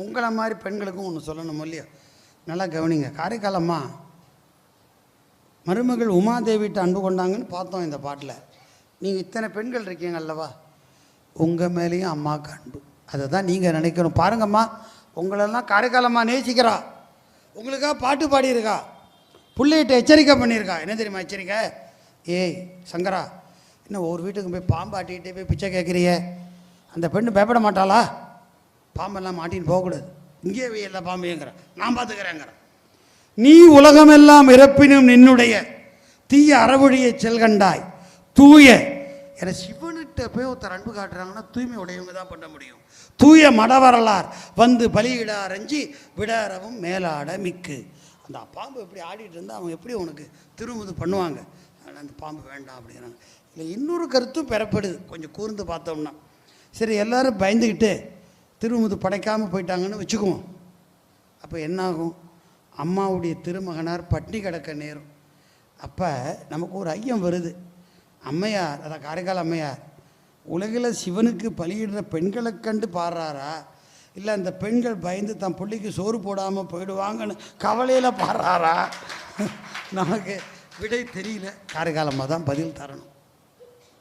உங்களை மாதிரி பெண்களுக்கும் ஒன்று சொல்லணும் இல்லையா? நல்லா கவனிங்க. காரைக்காலம்மா மருமகள் உமாதேவிட்ட அன்பு கொண்டாங்கன்னு பார்த்தோம் இந்த பாட்டில். நீங்கள் இத்தனை பெண்கள் இருக்கீங்க அல்லவா, உங்கள் மேலேயும் அம்மாவுக்கு அன்பு. அதை தான் நீங்கள் நினைக்கணும். பாருங்கம்மா, உங்களெல்லாம் காரைக்காலம்மா நேசிக்கிறா, உங்களுக்காக பாட்டு பாடியிருக்கா, பிள்ளைகிட்ட எச்சரிக்கை பண்ணியிருக்கா. என்ன தெரியுமா எச்சரிக்கை? ஏய் சங்கரா, இன்னும் ஒரு வீட்டுக்கு போய் பாம்பாட்டிகிட்டே போய் பிச்சை கேட்குறிய, அந்த பெண்ணு பயப்பட மாட்டாளா? பாம்பெல்லாம் மாட்டின்னு போகக்கூடாது, இங்கே எல்லா பாம்பையுங்கிறேன், நான் பார்த்துக்கிறேங்கிறேன். நீ உலகமெல்லாம் இறப்பினும் நின்னுடைய தீய அறவழியை செல்கண்டாய் தூய. என சிவன்கிட்ட போய் ஒருத்தர் அன்பு காட்டுறாங்கன்னா தூய்மை உடையவங்க தான் பண்ண முடியும். தூய மடவரலார் வந்து பலியிடாரஞ்சி விடாரவும் மேலாட மிக்கு. அந்த பாம்பு எப்படி ஆடிட்டு இருந்தால் அவங்க எப்படி உனக்கு திருமுது பண்ணுவாங்க? அந்த பாம்பு வேண்டாம் அப்படிங்கிறாங்க. இல்லை, இன்னொரு கருத்தும் பெறப்படுது கொஞ்சம் கூர்ந்து பார்த்தோம்னா. சரி, எல்லோரும் பயந்துக்கிட்டு திருமுது படைக்காமல் போயிட்டாங்கன்னு வச்சுக்குவோம். அப்போ என்னாகும்? அம்மாவுடைய திருமகனார் பட்டினி கிடக்க நேரும். அப்போ நமக்கு ஒரு ஐயம் வருது. அம்மையார், அதான் காரைக்கால் அம்மையார், உலகில் சிவனுக்கு பலியிடுற பெண்களை கண்டு பாடுறாரா, இல்லை அந்த பெண்கள் பயந்து தன் பிள்ளைக்கு சோறு போடாமல் போயிடுவாங்கன்னு கவலையில் பாடுறாரா? நமக்கு விடை தெரியல. காரைக்காலம்மா தான் பதில் தரணும்.